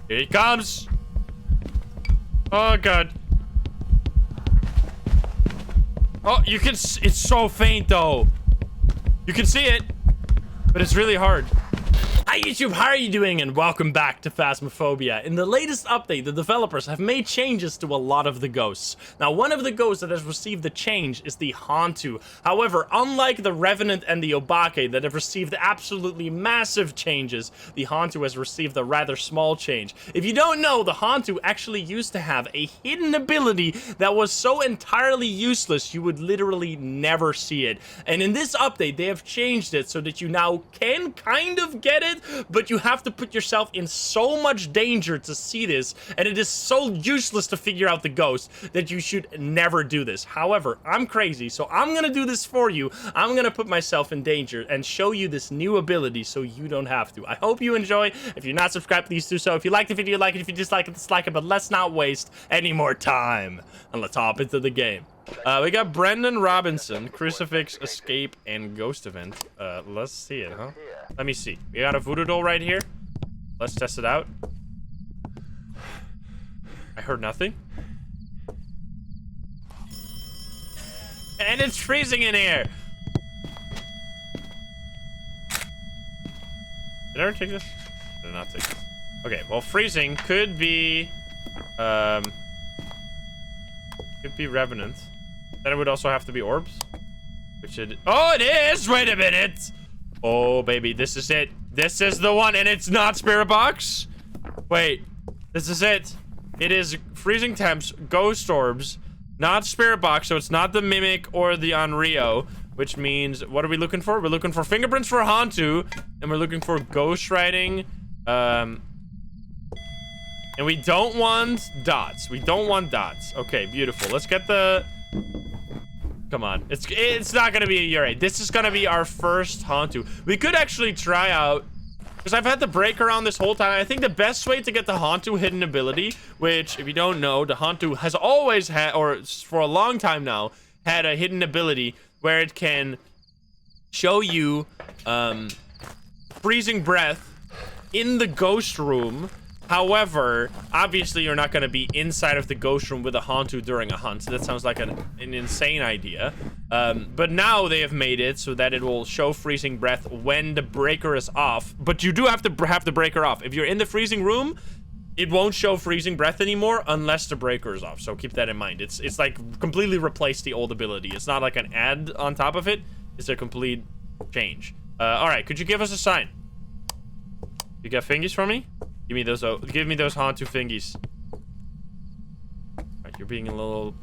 Here he comes. Oh, God. Oh, you can... It's so faint, though. You can see it, but it's really hard. Hi YouTube, how are you doing? And welcome back to Phasmophobia. In the latest update, the developers have made changes to a lot of the ghosts. Now, one of the ghosts that has received the change is the Hantu. However, unlike the Revenant and the Obake that have received absolutely massive changes, the Hantu has received a rather small change. If you don't know, the Hantu actually used to have a hidden ability that was so entirely useless you would literally never see it. And in this update, they have changed it so that you now can kind of get it, but you have to put yourself in so much danger to see this, and it is so useless to figure out the ghost that you should never do this. However, I'm crazy, so I'm gonna do this for you. I'm gonna put myself in danger and show you this new ability so you don't have to. I hope you enjoy. If you're not subscribed, please do so. If you like the video, like it. If you dislike it, dislike it. But let's not waste any more time, and let's hop into the game. We got Brendan Robinson, Crucifix, Escape, and Ghost Event. Let's see it, huh? Let me see. We got a voodoo doll right here. Let's test it out. I heard nothing. And it's freezing in here. Did I ever take this? Did I not take this? Okay, well, freezing could be... could be Revenant. Then it would also have to be orbs. Which it... Oh, it is! Wait a minute! Oh, baby, this is it. This is the one, and it's not Spirit Box. Wait, this is it. It is freezing temps, ghost orbs, not Spirit Box, so it's not the Mimic or the Onryo, which means, what are we looking for? We're looking for fingerprints for Hantu, and we're looking for ghost writing, and we don't want dots. We don't want dots. Okay, beautiful. Let's get the... Come on. It's not gonna be a Yurei. This is gonna be our first Hantu. We could actually try out, because I've had the breaker on this whole time. I think the best way to get the Hantu hidden ability, which, if you don't know, the Hantu has always had, or for a long time now, had a hidden ability where it can show you freezing breath in the ghost room. However, obviously you're not going to be inside of the ghost room with a Hantu during a hunt. So that sounds like an insane idea. But now they have made it so that it will show freezing breath when the breaker is off. But you do have to have the breaker off. If you're in the freezing room, it won't show freezing breath anymore unless the breaker is off. So keep that in mind. It's like completely replaced the old ability. It's not like an add on top of it. It's a complete change. All right, could you give us a sign? You got fingies for me? Give me those Hantu fingies. Alright, you're being a little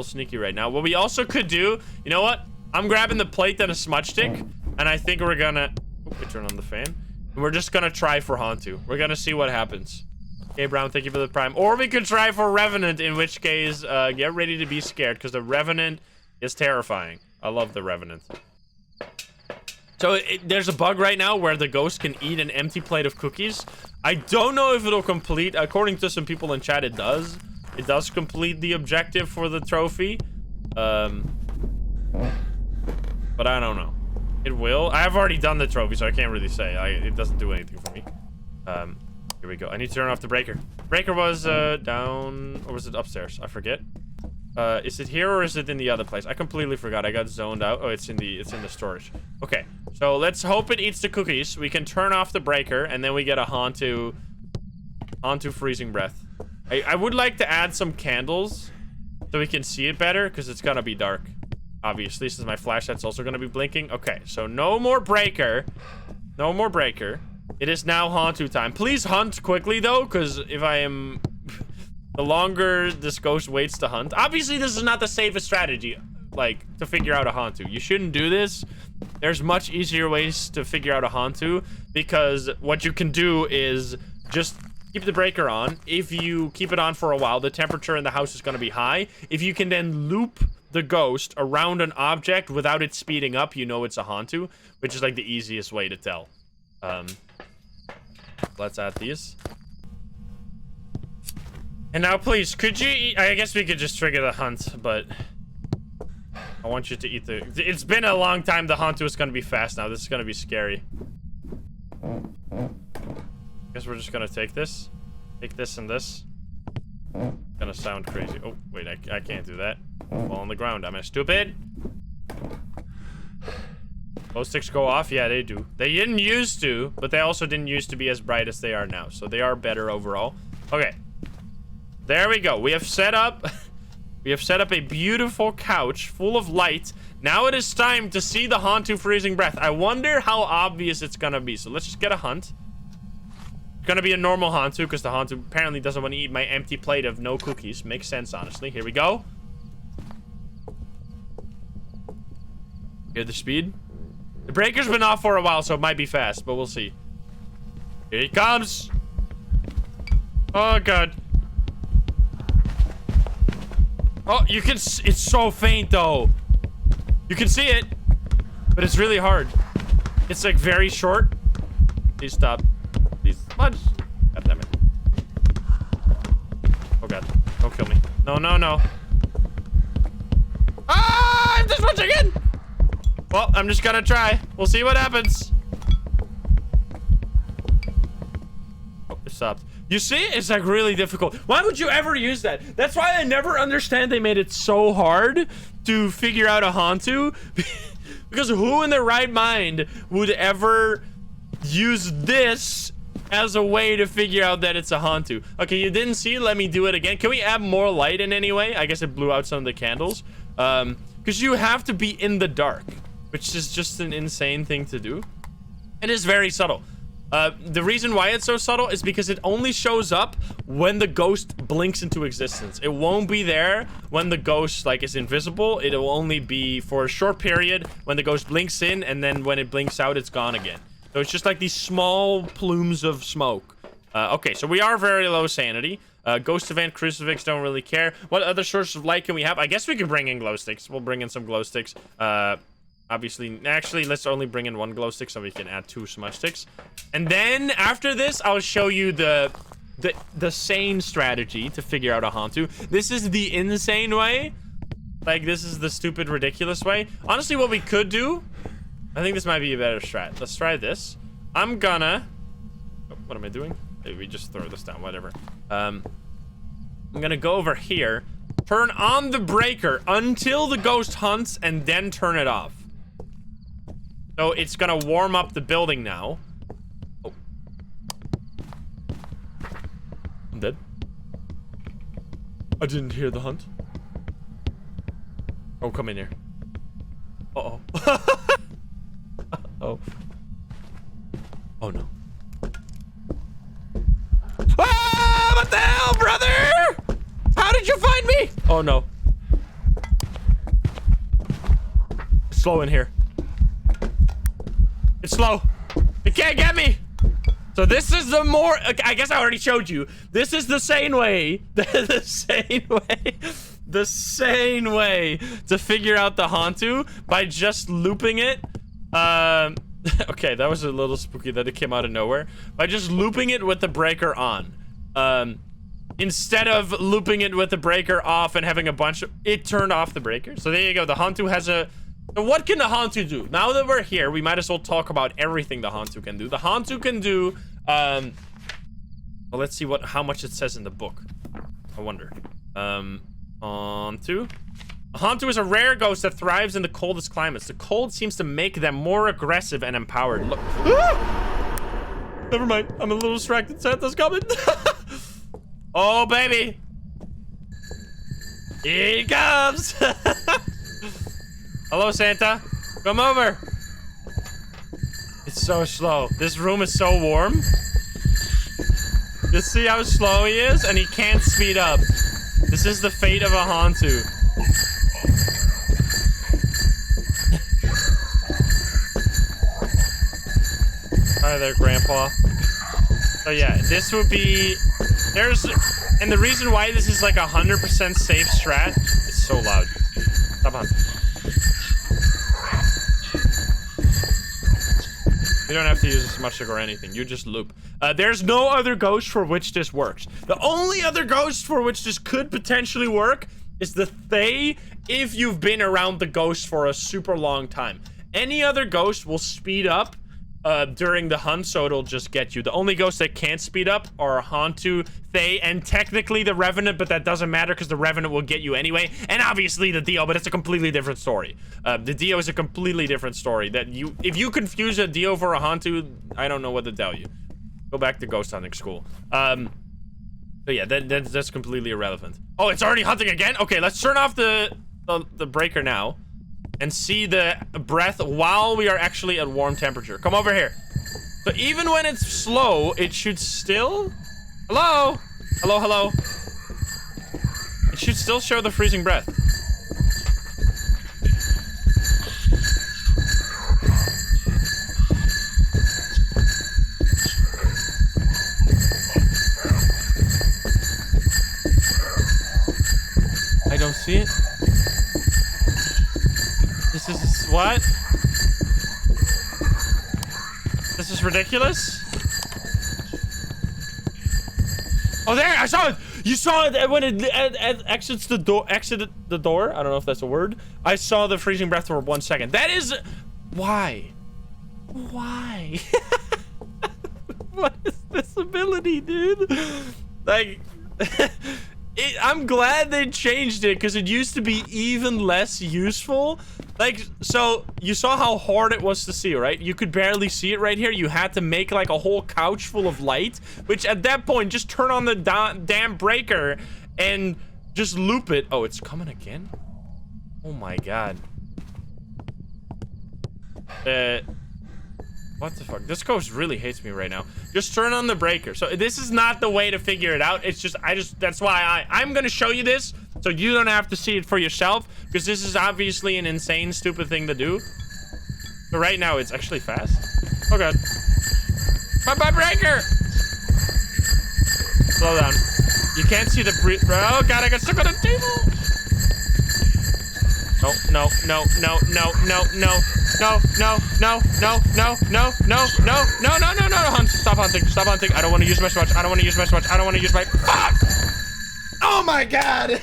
sneaky right now. What we also could do, you know what? I'm grabbing the plate and a smudge stick, and I think we're gonna... we turn on the fan. And we're just gonna try for Hantu. We're gonna see what happens. Okay, Brown, thank you for the prime. Or we could try for Revenant, in which case, get ready to be scared, because the Revenant is terrifying. I love the Revenant. So there's a bug right now where the ghost can eat an empty plate of cookies. I don't know if it'll complete. According to some people in chat, it does. It does complete the objective for the trophy. But I don't know. It will. I've already done the trophy, so I can't really say. It doesn't do anything for me. Here we go. I need to turn off the breaker. Breaker was down, or was it upstairs? I forget. Is it here or is it in the other place? I completely forgot. I got zoned out. Oh, it's in the storage. Okay, so let's hope it eats the cookies. We can turn off the breaker, and then we get a Hantu freezing breath. I would like to add some candles so we can see it better, because it's gonna be dark, obviously, since my flashlight's also gonna be blinking. Okay, so no more breaker. No more breaker. It is now Hantu time. Please hunt quickly, though, because if I am... the longer this ghost waits to hunt... Obviously, this is not the safest strategy, like, to figure out a Hantu. You shouldn't do this. There's much easier ways to figure out a Hantu, because what you can do is just keep the breaker on. If you keep it on for a while, the temperature in the house is going to be high. If you can then loop the ghost around an object without it speeding up, you know it's a Hantu, which is, like, the easiest way to tell. Let's add these. And now, please, could you eat... I guess we could just trigger the hunt, but... I want you to eat the... It's been a long time. The Hantu is going to be fast now. This is going to be scary. Guess we're just going to take this. Take this and this. Gonna sound crazy. Oh, wait, I can't do that. Fall on the ground. Am I stupid? Glow sticks go off? Yeah, they do. They didn't used to, but they also didn't used to be as bright as they are now. So they are better overall. Okay. There we go. We have set up... we have set up a beautiful couch full of light. Now it is time to see the Hantu freezing breath. I wonder how obvious it's gonna be. So let's just get a hunt. It's gonna be a normal Hantu because the Hantu apparently doesn't want to eat my empty plate of no cookies. Makes sense, honestly. Here we go. Hear the speed? The breaker's been off for a while, so it might be fast, but we'll see. Here he comes. Oh, God. Oh, you can... It's so faint, though. You can see it, but it's really hard. It's, like, very short. Please stop. Please. Smudge. God damn it. Oh, God. Don't kill me. No, no, no. Ah! I'm just watching it! Well, I'm just gonna try. We'll see what happens. Oh, it stopped. You see? It's like really difficult. Why would you ever use that? That's why I never understand they made it so hard to figure out a Hantu. Because who in their right mind would ever use this as a way to figure out that it's a Hantu? Okay, you didn't see? Let me do it again. Can we add more light in any way? I guess it blew out some of the candles. Because you have to be in the dark, which is just an insane thing to do. It is very subtle. The reason why it's so subtle is because it only shows up when the ghost blinks into existence. It won't be there when the ghost, like, is invisible. It'll only be for a short period when the ghost blinks in, and then when it blinks out, it's gone again. So it's just like these small plumes of smoke. Okay, so we are very low sanity. Ghost event, crucifix, don't really care. What other sources of light can we have? I guess we can bring in glow sticks. We'll bring in some glow sticks. Obviously, actually, let's only bring in one glow stick so we can add 2 smudge sticks. And then after this, I'll show you the sane strategy to figure out a Hantu. This is the insane way. Like, this is the stupid, ridiculous way. Honestly, what we could do, I think this might be a better strat. Let's try this. I'm gonna... Oh, what am I doing? Maybe we just throw this down, whatever. I'm gonna go over here, turn on the breaker until the ghost hunts, and then turn it off. So it's gonna warm up the building now. Oh. I'm dead. I didn't hear the hunt. Oh, come in here. Uh-oh. Uh-oh. Oh, no. Ah! What the hell, brother? How did you find me? Oh, no. It's slow in here. It's slow. It can't get me. So this is the more... I guess I already showed you. This is the sane way. The sane way. The sane way to figure out the Hantu by just looping it. Okay, that was a little spooky that it came out of nowhere. By just looping it with the breaker on. Instead of looping it with the breaker off and having a bunch of... It turned off the breaker. So there you go. The Hantu has a... So what can the Hantu do? Now that we're here, we might as well talk about everything the Hantu can do. The Hantu can do... well, let's see how much it says in the book. I wonder. Hantu. A Hantu is a rare ghost that thrives in the coldest climates. The cold seems to make them more aggressive and empowered. Look. Ah! Never mind. I'm a little distracted. Santa's coming. Oh, baby. Here he comes. Hello, Santa. Come over. It's so slow. This room is so warm. You see how slow he is? And he can't speed up. This is the fate of a Hantu. Hi there, Grandpa. So yeah, this would be... And the reason why this is like 100% safe strat... It's so loud. Stop hunting. You don't have to use a smudge stick or anything. You just loop. There's no other ghost for which this works. The only other ghost for which this could potentially work is the Thaye if you've been around the ghost for a super long time. Any other ghost will speed up during the hunt, so it'll just get you. The only ghosts that can't speed up are Hantu, Fae, and technically the Revenant, but that doesn't matter because the Revenant will get you anyway. And obviously the Dio, but it's a completely different story. The Dio is a completely different story. If you confuse a Dio for a Hantu, I don't know what to tell you. Go back to ghost hunting school. So yeah, that's completely irrelevant. Oh, it's already hunting again? Okay, let's turn off the breaker now and see the breath while we are actually at warm temperature. Come over here. So even when it's slow, it should still... Hello? Hello, hello? It should still show the freezing breath. I don't see it. This is what? This is ridiculous. Oh, there! I saw it. You saw it when it exits the door. Exited the door. I don't know if that's a word. I saw the freezing breath for 1 second. That is why. Why? What is this ability, dude? Like. I'm glad they changed it because it used to be even less useful. Like, so you saw how hard it was to see, right? You could barely see it right here. You had to make like a whole couch full of light, which at that point, just turn on the damn breaker and just loop it. Oh, it's coming again? Oh my God. What the fuck? This ghost really hates me right now. Just turn on the breaker. So this is not the way to figure it out. It's just, that's why I'm gonna show you this so you don't have to see it for yourself, because this is obviously an insane, stupid thing to do. But right now, it's actually fast. Oh God. My breaker! Slow down. You can't see the oh God, I got stuck on the table! No, no, no, no, no, no, no, no, no, no, no, no, no, no, no, no, no, no, no, hunt. Stop hunting. Stop hunting. I don't want to use my swatch. I don't want to use my swatch. I don't want to use my... Fuck! Oh my God!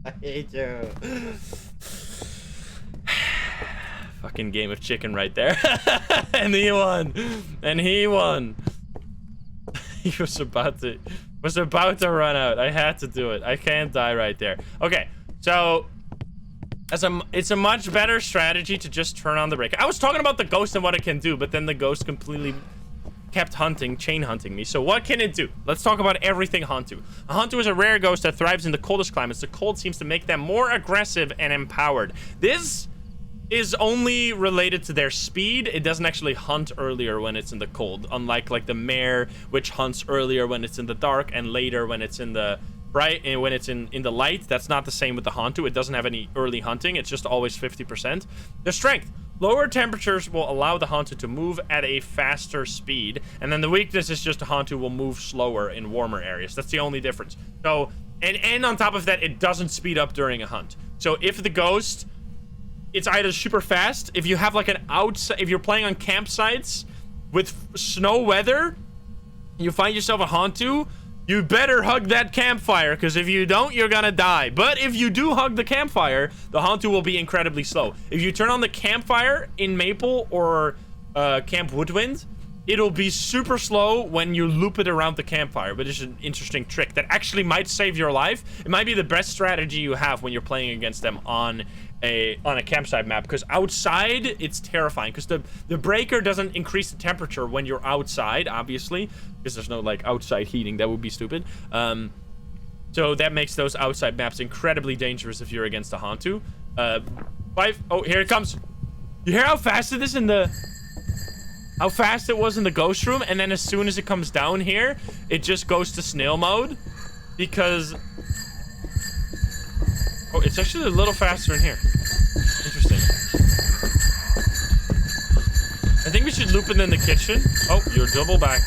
I hate you. Fucking game of chicken right there. And he won. And he won. He was about to run out. I had to do it. I can't die right there. Okay, so it's a much better strategy to just turn on the breaker. I was talking about the ghost and what it can do, but then the ghost completely kept chain hunting me. So what can it do? Let's talk about everything Hantu. A Hantu is a rare ghost that thrives in the coldest climates. The cold seems to make them more aggressive and empowered. This is only related to their speed. It doesn't actually hunt earlier when it's in the cold, unlike like the mare, which hunts earlier when it's in the dark and later when it's in the bright and when it's in the light. That's not the same with the Hantu. It doesn't have any early hunting. It's just always 50%. The strength. Lower temperatures will allow the Hantu to move at a faster speed, and then the weakness is just the Hantu will move slower in warmer areas. That's the only difference. So, and on top of that, it doesn't speed up during a hunt. So if the ghost, it's either super fast. If you have like an outside, if you're playing on campsites with snow weather, you find yourself a Hantu, you better hug that campfire, because if you don't, you're gonna die. But if you do hug the campfire, the Hantu will be incredibly slow. If you turn on the campfire in Maple or Camp Woodwind, it'll be super slow when you loop it around the campfire. But it's an interesting trick that actually might save your life. It might be the best strategy you have when you're playing against them on a campsite map, because outside it's terrifying, because the breaker doesn't increase the temperature when you're outside, obviously, because there's no like outside heating. That would be stupid. So that makes those outside maps incredibly dangerous if you're against a Hantu. Oh, here it comes. You hear how fast it is how fast it was in the ghost room, and then as soon as it comes down here, it just goes to snail mode, because oh, it's actually a little faster in here. Interesting. I think we should loop it in the kitchen. Oh, you're double back.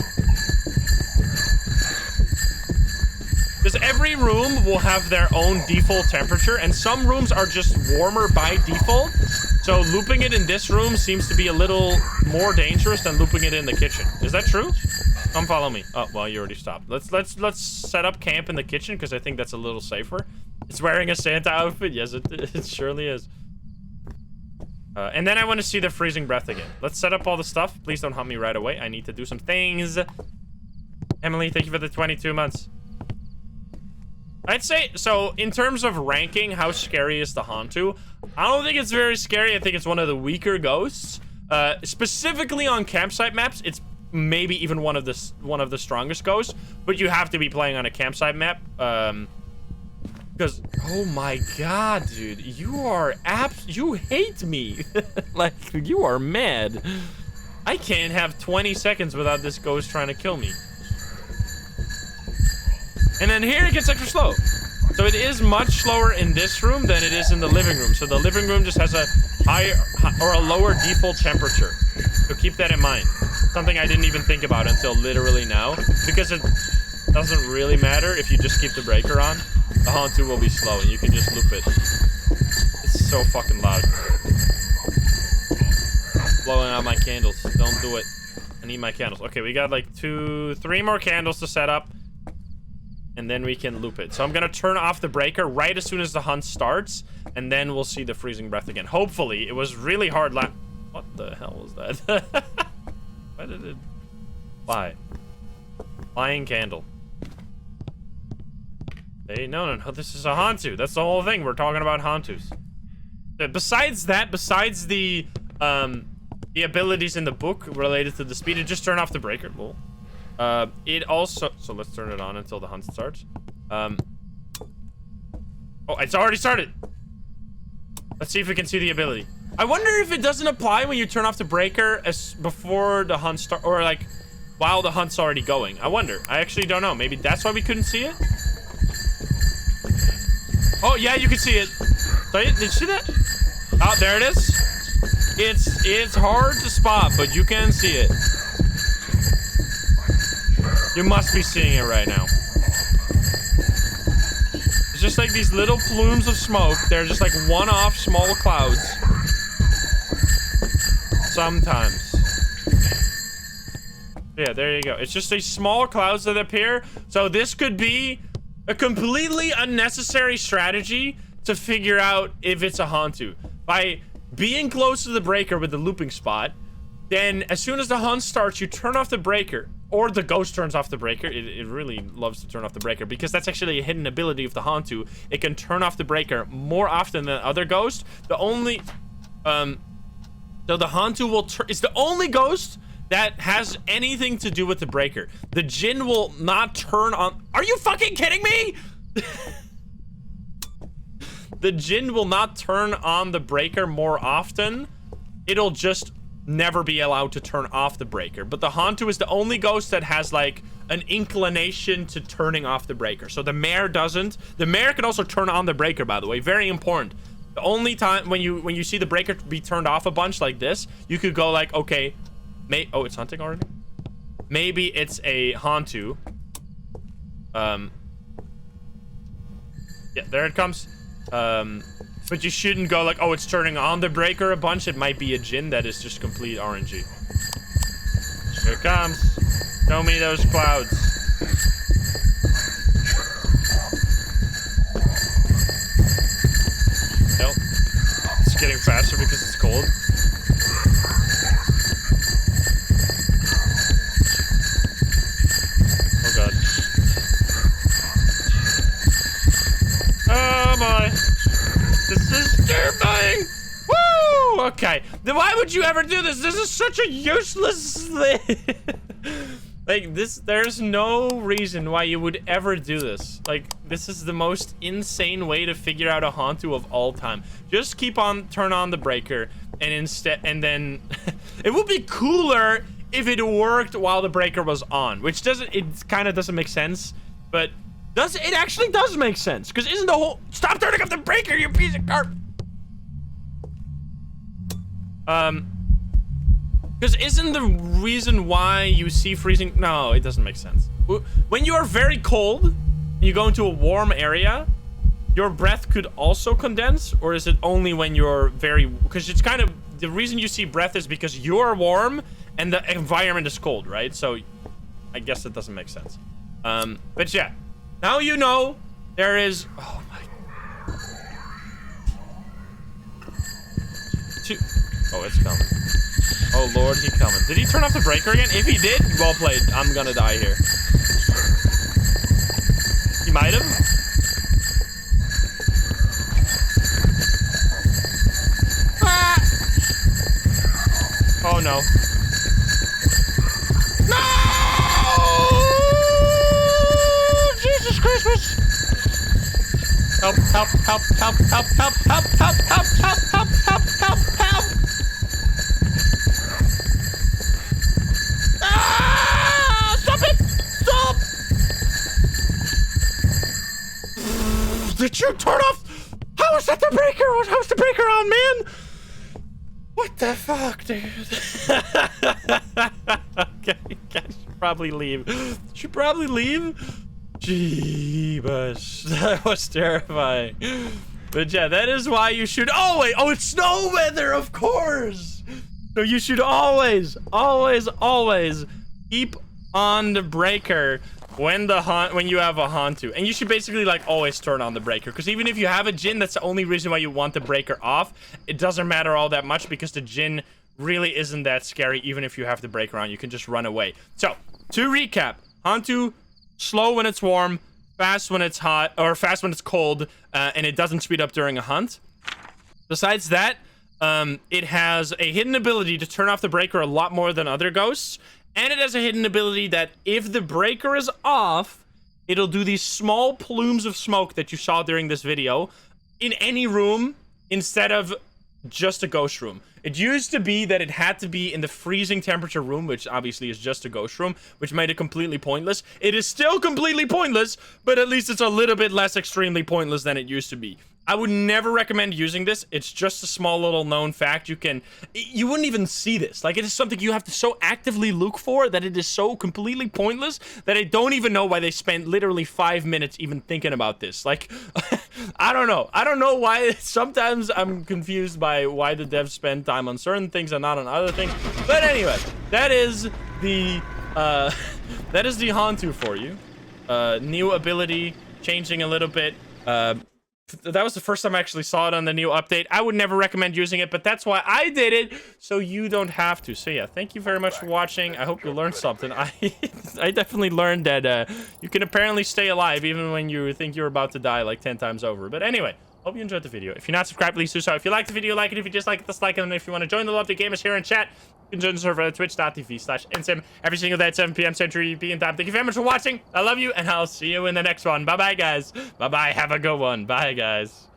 Because every room will have their own default temperature, and some rooms are just warmer by default. So looping it in this room seems to be a little more dangerous than looping it in the kitchen. Is that true? Come follow me. Oh, well, you already stopped. Let's set up camp in the kitchen, because I think that's a little safer. It's wearing a Santa outfit. Yes, it surely is. And then I want to see the freezing breath again. Let's set up all the stuff. Please don't hunt me right away. I need to do some things. Emily, thank you for the 22 months. I'd say, so in terms of ranking, how scary is the Hantu? I don't think it's very scary. I think it's one of the weaker ghosts. Specifically on campsite maps, it's maybe even one of the strongest ghosts. But you have to be playing on a campsite map. Because, oh my god, dude, you hate me. Like, you are mad. I can't have 20 seconds without this ghost trying to kill me. And then here it gets extra slow. So it is much slower in this room than it is in the living room. So the living room just has a higher or a lower default temperature. So keep that in mind. Something I didn't even think about until literally now. Because it doesn't really matter if you just keep the breaker on. The Hantu will be slow and you can just loop it. It's so fucking loud. Blowing out my candles. Don't do it. I need my candles. Okay, we got like 3 more candles to set up. And then we can loop it. So I'm gonna turn off the breaker right as soon as the hunt starts. And then we'll see the freezing breath again. Hopefully. It was really hard What the hell was that? Why did it... Why? Flying candle. Hey, no, this is a Hantu. That's the whole thing. We're talking about Hantus. Besides that, besides the abilities in the book related to the speed, it just turn off the breaker. Well, it also... So let's turn it on until the hunt starts. Oh, it's already started. Let's see if we can see the ability. I wonder if it doesn't apply when you turn off the breaker as before the hunt start, or like while the hunt's already going. I wonder. I actually don't know. Maybe that's why we couldn't see it. Oh yeah, you can see it. Did you see that? Oh, there it is. It's hard to spot, but you can see it. You must be seeing it right now. It's just like these little plumes of smoke. They're just like one-off small clouds. Sometimes. Yeah, there you go. It's just these small clouds that appear. So this could be a completely unnecessary strategy to figure out if it's a Hantu. By being close to the breaker with the looping spot, then as soon as the hunt starts, you turn off the breaker. Or the ghost turns off the breaker. It really loves to turn off the breaker because that's actually a hidden ability of the Hantu. It can turn off the breaker more often than other ghosts. The only... So the Hantu will it's the only ghost that has anything to do with the breaker. The Jinn will not turn on... Are you fucking kidding me? The Jinn will not turn on the breaker more often. It'll just never be allowed to turn off the breaker. But the Hantu is the only ghost that has like an inclination to turning off the breaker. So the mare doesn't. The mare can also turn on the breaker, by the way. Very important. The only time when you see the breaker be turned off a bunch like this, you could go like, okay, oh, it's hunting already? Maybe it's a Hantu. Yeah, there it comes. But you shouldn't go like, oh, it's turning on the breaker a bunch. It might be a Jinn that is just complete RNG. Here it comes. Show me those clouds. Nope. It's getting faster because it's cold. Oh god. Oh my. This is terrifying. Woo! Okay. Then why would you ever do this? This is such a useless thing. Like this, there's no reason why you would ever do this. Like this is the most insane way to figure out a Hantu of all time. Just turn on the breaker, and then it would be cooler if it worked while the breaker was on, which it kind of doesn't make sense, but it actually does make sense, because isn't the whole... Stop turning off the breaker, you piece of garbage! Because isn't the reason why you see freezing... No, it doesn't make sense. When you are very cold, and you go into a warm area, your breath could also condense, or is it only when you're very... Because it's kind of... The reason you see breath is because you're warm, and the environment is cold, right? So, I guess it doesn't make sense. But yeah. Now you know there is... Oh my... Oh, it's coming. Oh, Lord, he coming. Did he turn off the breaker again? If he did, well played. I'm gonna die here. He might have. Ah! Oh, no. No! Jesus Christmas! Help, help, help, help, help, help, help, help, help, help, help, help, help, help! Ah! Stop it! Stop! Did you turn off? How is that the breaker? How's the breaker on, man? What the fuck, dude? Okay, I should probably leave. Should probably leave? Jeebus. That was terrifying. But yeah, that is why you should always... Oh, it's snow weather, of course! So you should always, always, always keep on the breaker when you have a Hantu. And you should basically like always turn on the breaker, because even if you have a Jinn, that's the only reason why you want the breaker off. It doesn't matter all that much because the Jinn really isn't that scary. Even if you have the breaker on, you can just run away. So to recap, Hantu, slow when it's warm, fast when it's hot, or fast when it's cold, and it doesn't speed up during a hunt. Besides that, it has a hidden ability to turn off the breaker a lot more than other ghosts. And it has a hidden ability that if the breaker is off, it'll do these small plumes of smoke that you saw during this video in any room instead of just a ghost room. It used to be that it had to be in the freezing temperature room, which obviously is just a ghost room, which made it completely pointless. It is still completely pointless, but at least it's a little bit less extremely pointless than it used to be. I would never recommend using this. It's just a small little known fact. You wouldn't even see this. Like, it is something you have to so actively look for that it is so completely pointless that I don't even know why they spent literally 5 minutes even thinking about this. Like, I don't know. I don't know why. Sometimes I'm confused by why the devs spend time on certain things and not on other things. But anyway, that is the Hantu for you. New ability, changing a little bit. That was the first time I actually saw it on the new update. I would never recommend using it, but that's why I did it, so you don't have to. So yeah, thank you very much for watching. I hope you learned something. I definitely learned that you can apparently stay alive even when you think you're about to die like 10 times over. But anyway, hope you enjoyed the video. If you're not subscribed, please do so. If you liked the video, like it. If you dislike it, dislike it. And if you want to join the lovely gamers here in chat, you can join the server at twitch.tv/insim every single day at 7 p.m. Central European time. Thank you very much for watching. I love you, and I'll see you in the next one. Bye-bye, guys. Bye-bye. Have a good one. Bye, guys.